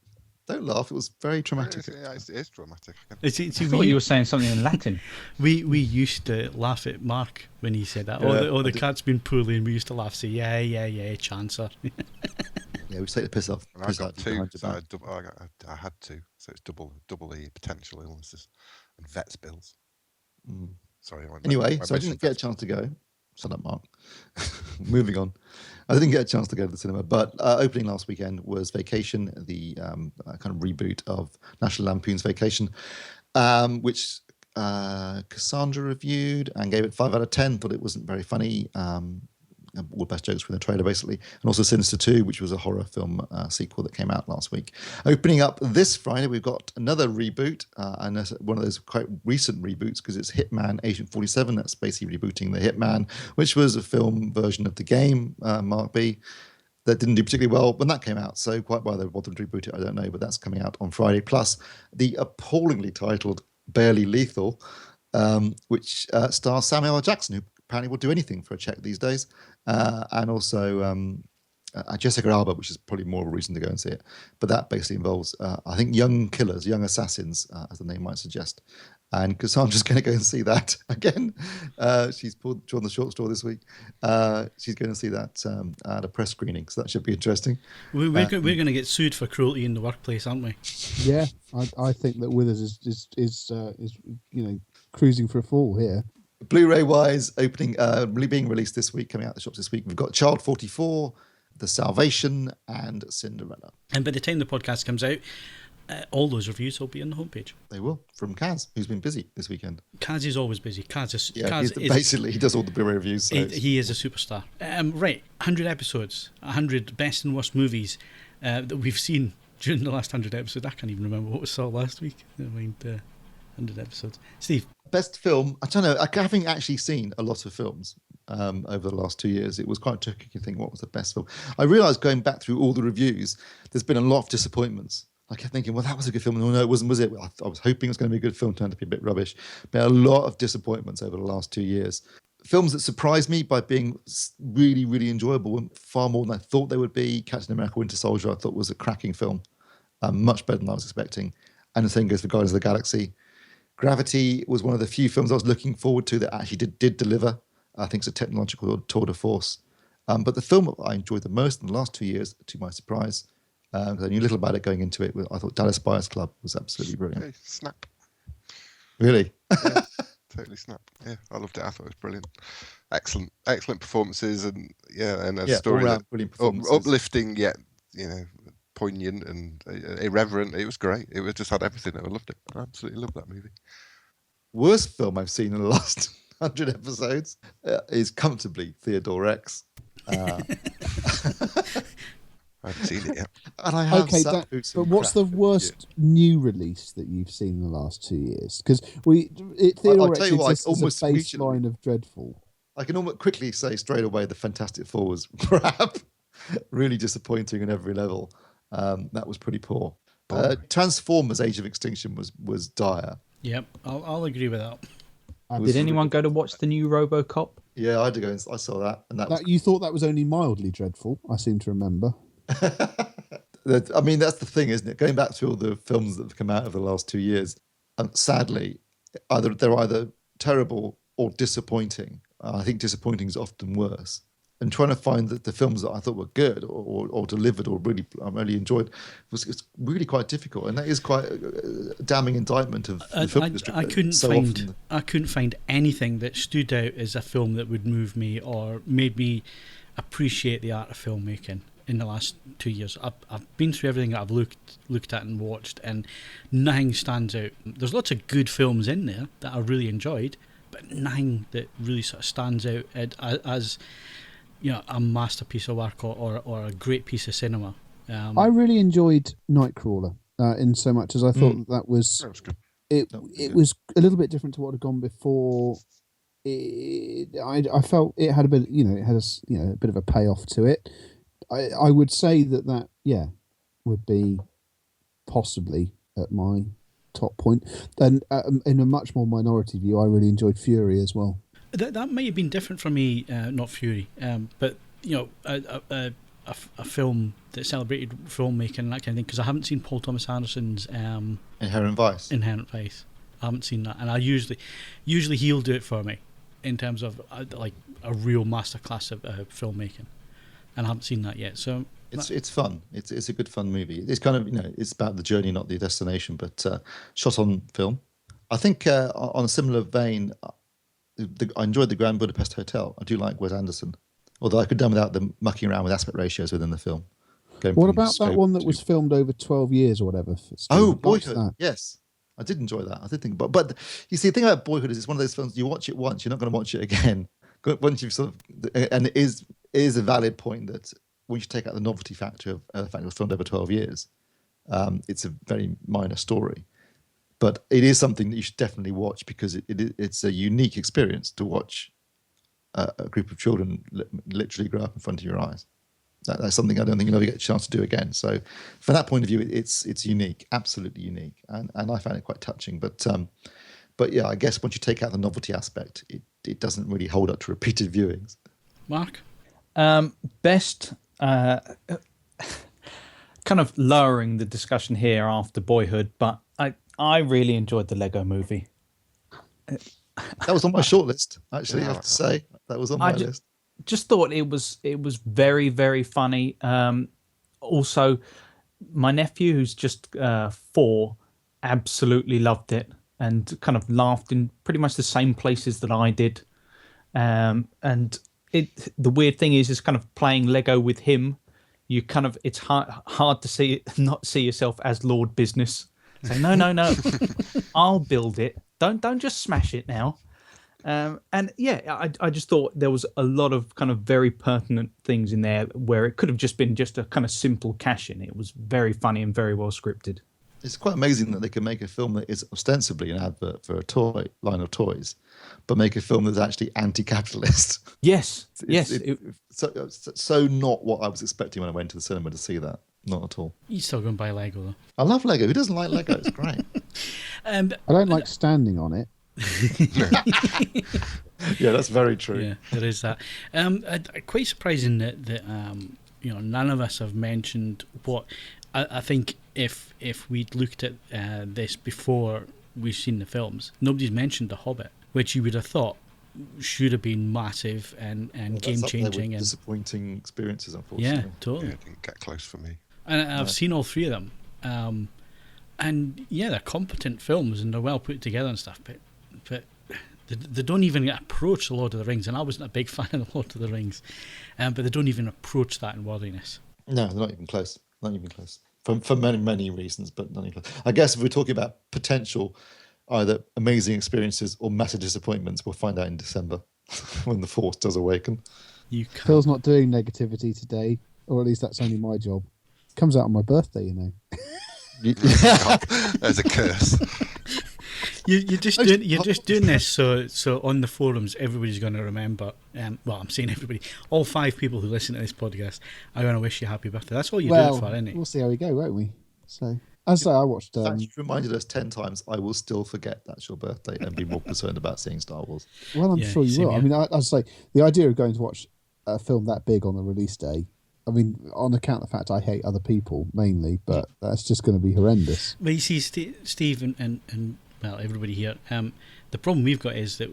Don't laugh. It was very traumatic. Yeah, it is dramatic. I thought you were saying something in Latin. We used to laugh at Mark when he said that. The cat's been poorly, and we used to laugh, say, yeah, chancer. Yeah, we take the piss off. And I got two, so I had to. So it's double the potential illnesses and vets bills. Sorry. Anyway, so I didn't get a chance to go. Shut up, Mark. Moving on. I didn't get a chance to go to the cinema, but opening last weekend was Vacation, the kind of reboot of National Lampoon's Vacation, which Cassandra reviewed and gave it 5 out of 10. Thought it wasn't very funny. All the best jokes from the trailer, basically. And also Sinister 2, which was a horror film sequel that came out last week. Opening up this Friday, we've got another reboot, and one of those quite recent reboots, because it's Hitman Agent 47. That's basically rebooting the Hitman, which was a film version of the game, Mark B, that didn't do particularly well when that came out. So quite why they bothered to reboot it, I don't know, but that's coming out on Friday. Plus the appallingly titled Barely Lethal, which stars Samuel L. Jackson, who apparently will do anything for a check these days, and also Jessica Alba, which is probably more of a reason to go and see it. But that basically involves, I think, young killers, young assassins, as the name might suggest. And Cassandra's going to go and see that again. She's drawn the short straw this week. She's going to see that at a press screening, so that should be interesting. We're going to get sued for cruelty in the workplace, aren't we? Yeah, I think that Withers is cruising for a fall here. Blu-ray wise, opening, being released this week, coming out the shops this week. We've got Child 44, The Salvation, and Cinderella. And by the time the podcast comes out, all those reviews will be on the homepage. They will, from Kaz, who's been busy this weekend. Kaz is always busy. Basically, he does all the Blu-ray reviews. So he is a superstar. Right, 100 episodes, 100 best and worst movies that we've seen during the last 100 episodes. I can't even remember what we saw last week. I mean, 100 episodes. Steve? Best film, I don't know, I haven't actually seen a lot of films over the last 2 years. It was quite tricky to think what was the best film. I realised going back through all the reviews, there's been a lot of disappointments. I kept thinking, well, that was a good film. No, it wasn't, was it? I was hoping it was going to be a good film, turned out to be a bit rubbish. But a lot of disappointments over the last 2 years. Films that surprised me by being really, really enjoyable, and far more than I thought they would be. Captain America Winter Soldier, I thought was a cracking film. Much better than I was expecting. And the same goes for Guardians of the Galaxy. Gravity was one of the few films I was looking forward to that actually did deliver. I think it's a technological tour de force. But the film I enjoyed the most in the last 2 years, to my surprise, because I knew little about it going into it, I thought Dallas Buyers Club was absolutely brilliant. Okay, snap. Really? Yeah, totally snapped. Yeah, I loved it. I thought it was brilliant. Excellent performances, and a story all-round that brilliant performances. uplifting yet poignant and irreverent. It was great. It just had everything. I loved it. I absolutely loved that movie. Worst film I've seen in the last 100 episodes is comfortably Theodore Rex. I haven't seen it yet. And I have Okay, sat through some but what's the crap worst new release that you've seen in the last 2 years? Because Theodore I'll Rex tell you what, exists as a almost baseline of dreadful. I can almost quickly say straight away the Fantastic Four was crap. Really disappointing on every level. That was pretty poor. Transformers Age of Extinction was dire. Yep, I'll agree with that. Did anyone go to watch the new RoboCop? Yeah, I had to go and I saw that. And that You thought that was only mildly dreadful, I seem to remember. I mean, that's the thing, isn't it? Going back to all the films that have come out over the last 2 years, sadly, they're either terrible or disappointing. I think disappointing is often worse. And trying to find the films that I thought were good or delivered or really enjoyed was really quite difficult, and that is quite a damning indictment of the film industry. I couldn't find anything that stood out as a film that would move me or made me appreciate the art of filmmaking in the last 2 years. I've been through everything that I've looked at and watched, and nothing stands out. There's lots of good films in there that I really enjoyed, but nothing that really sort of stands out as a masterpiece of work or a great piece of cinema. I really enjoyed Nightcrawler in so much as I thought that was good. It was a little bit different to what had gone before. I felt it had a bit, it had a bit of a payoff to it. I would say that would be possibly at my top point. And in a much more minority view, I really enjoyed Fury as well. That might have been different for me, not Fury, but a film that celebrated filmmaking and that kind of thing. Because I haven't seen Paul Thomas Anderson's Inherent Vice. I haven't seen that, and I usually he'll do it for me in terms of like a real masterclass of filmmaking, and I haven't seen that yet. So it's fun. It's a good fun movie. It's kind of it's about the journey, not the destination, but shot on film. I think on a similar vein. I enjoyed the Grand Budapest Hotel. I do like Wes Anderson, although I could done without them mucking around with aspect ratios within the film. What about that one that was filmed over 12 years or whatever? Boyhood. Yes, I did enjoy that. I did think, but you see, the thing about Boyhood is it's one of those films you watch it once, you're not going to watch it again. Once you've and it is a valid point that once you take out the novelty factor of the fact it was filmed over 12 years, it's a very minor story. But it is something that you should definitely watch because it's a unique experience to watch a group of children literally grow up in front of your eyes. That's something I don't think you'll ever get a chance to do again. So from that point of view, it's unique, absolutely unique. And I found it quite touching. But yeah, I guess once you take out the novelty aspect, it doesn't really hold up to repeated viewings. Mark? Best... kind of lowering the discussion here after Boyhood, but I really enjoyed the Lego Movie. That was on my shortlist, actually. I have to say that was on my list. Just thought it was very, very funny. Also, my nephew, who's just 4, absolutely loved it and kind of laughed in pretty much the same places that I did. And the weird thing is kind of playing Lego with him. You kind of it's hard to not see yourself as Lord Business. Say no, I'll build it. Don't just smash it now. And yeah, I just thought there was a lot of kind of very pertinent things in there where it could have just been just a kind of simple cash in. It was very funny and very well scripted. It's quite amazing that they can make a film that is ostensibly an advert for a toy line of toys, but make a film that's actually anti-capitalist. Yes, so not what I was expecting when I went to the cinema to see that. Not at all. You still going to buy Lego though? I love Lego. Who doesn't like Lego? It's great. I don't like standing on it. Yeah, that's very true. Yeah, there is that. Quite surprising that none of us have mentioned what I think if we'd looked at this before we've seen the films, nobody's mentioned The Hobbit, which you would have thought should have been massive and game changing and disappointing experiences, unfortunately. Yeah, totally. Yeah, it didn't get close for me. And I've seen all 3 of them, and yeah, they're competent films and they're well put together and stuff. But They don't even approach the Lord of the Rings, and I wasn't a big fan of the Lord of the Rings, but they don't even approach that in wordiness. No, they're not even close. Not even close. For many reasons, but not even close. I guess if we're talking about potential, either amazing experiences or massive disappointments, we'll find out in December when the Force does awaken. Phil's not doing negativity today, or at least that's only my job. Comes out on my birthday, you know. There's a curse. You're just doing this so on the forums everybody's going to remember. Well, I'm saying everybody, all 5 people who listen to this podcast are going to wish you happy birthday. That's all you're doing for, isn't it? We'll see how we go, won't we? So, as I say, I watched. You've reminded us 10 times. I will still forget that's your birthday and be more concerned about seeing Star Wars. Well, I'm sure you will. I mean, I say the idea of going to watch a film that big on the release day. I mean, on account of the fact I hate other people mainly, but that's just going to be horrendous. But you see, Steve and well, everybody here, the problem we've got is that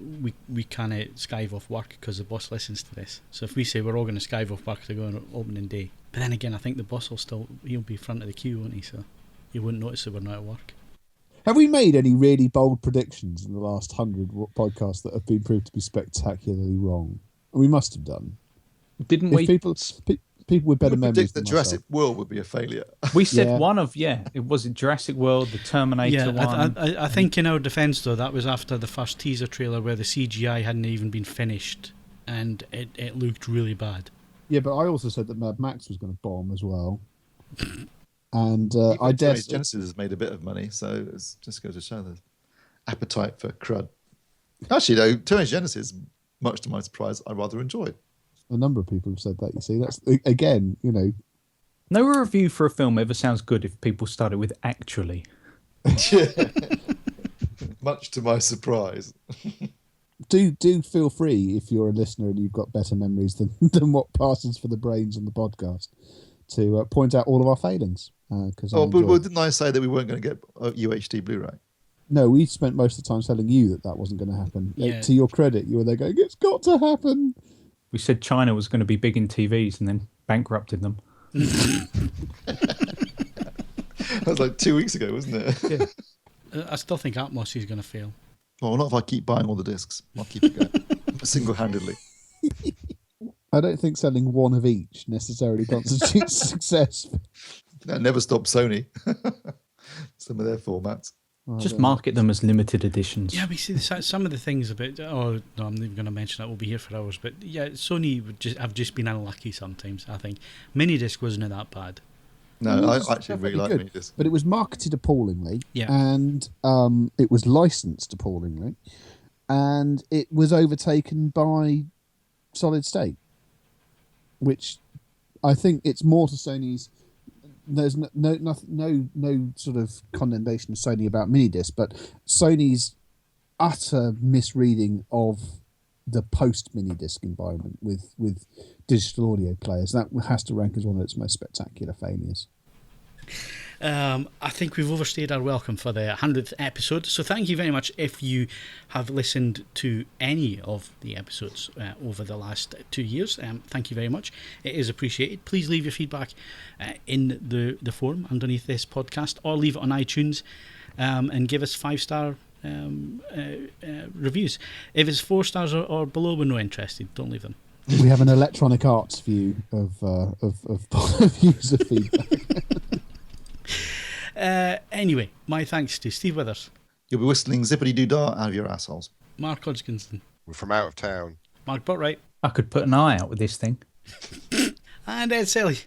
we can't skive off work because the boss listens to this. So if we say we're all going to skive off work to go on opening day, but then again, I think the boss he'll be front of the queue, won't he? So you wouldn't notice that we're not at work. Have we made any really bold predictions in the last 100 podcasts that have been proved to be spectacularly wrong? We must have done. Didn't we? People with better memories. Predict that Jurassic World would be a failure. We said one of it was Jurassic World, the Terminator one. I think in our defence though, that was after the first teaser trailer where the CGI hadn't even been finished and it looked really bad. Yeah, but I also said that Mad Max was going to bomb as well. And I dare Genesis has made a bit of money, so it's just goes to show the appetite for crud. Actually, though, Terminator Genesis, much to my surprise, I rather enjoyed. A number of people have said that. You see, that's again, you know. No review for a film ever sounds good if people start it with actually. Much to my surprise. Do feel free if you're a listener and you've got better memories than what passes for the brains on the podcast to point out all of our failings. But didn't I say that we weren't going to get a UHD Blu-ray? No, we spent most of the time telling you that wasn't going to happen. Yeah. To your credit, you were there going, "It's got to happen." We said China was going to be big in TVs and then bankrupted them. That was like 2 weeks ago, wasn't it? Yeah. I still think Atmos is going to fail. Well, not if I keep buying all the discs. I'll keep it going single-handedly. I don't think selling one of each necessarily constitutes success. That never stopped Sony. Some of their formats. Just market them as limited editions. Yeah, we see some of the things about. Oh no, I'm not even going to mention that. We'll be here for hours. But yeah, Sony have just been unlucky sometimes. I think Minidisc wasn't that bad. No, I actually really like Minidisc. But it was marketed appallingly, yeah, and it was licensed appallingly, and it was overtaken by solid state, which I think it's more to Sony's. There's no sort of condemnation of Sony about Minidisc, but Sony's utter misreading of the post Minidisc environment with digital audio players, that has to rank as one of its most spectacular failures. I think we've overstayed our welcome for the 100th episode, so thank you very much if you have listened to any of the episodes over the last 2 years. Thank you very much. It is appreciated. Please leave your feedback in the forum underneath this podcast, or leave it on iTunes and give us 5-star reviews. If it's 4 stars or below, we're not interested. Don't leave them. We have an Electronic Arts view of user feedback. Anyway, my thanks to Steve Withers. You'll be whistling zippity-doo-dah out of your assholes. Mark Hodgkinson. We're from out of town. Mark Botwright. I could put an eye out with this thing. And Ed Selley.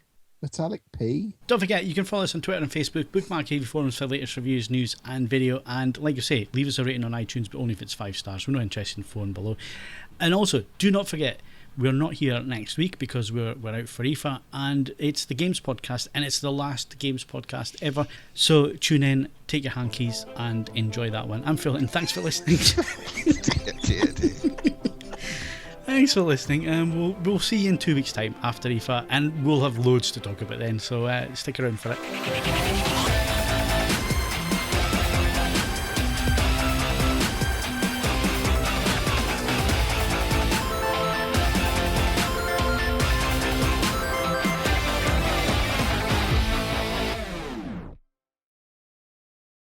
Metallic P. Don't forget, you can follow us on Twitter and Facebook, bookmark AVForums for latest reviews, news and video, and like I say, leave us a rating on iTunes, but only if it's 5 stars. We're not interested in 4 and below. And also, do not forget, we're not here next week because we're out for IFA, and it's the Games Podcast, and it's the last Games Podcast ever. So tune in, take your hankies, and enjoy that one. I'm Phil, and thanks for listening. Thanks for listening, and we'll see you in 2 weeks' time after IFA, and we'll have loads to talk about then. So stick around for it.